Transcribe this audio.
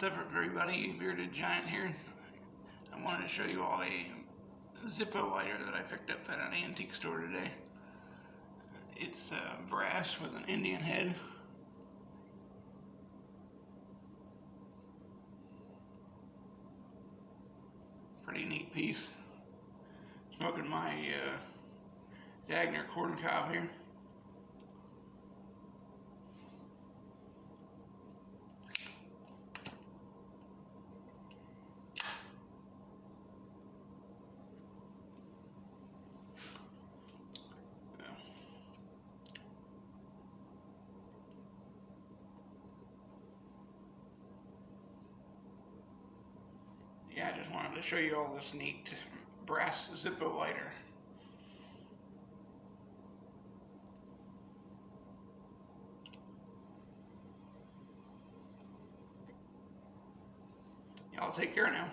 What's up, everybody? Bearded Giant here. I wanted to show you all a Zippo lighter that I picked up at an antique store today. It's brass with an Indian head. Pretty neat piece. Smoking my Dagner corn cob here. Yeah, I just wanted to show you all this neat brass Zippo lighter. Y'all take care now.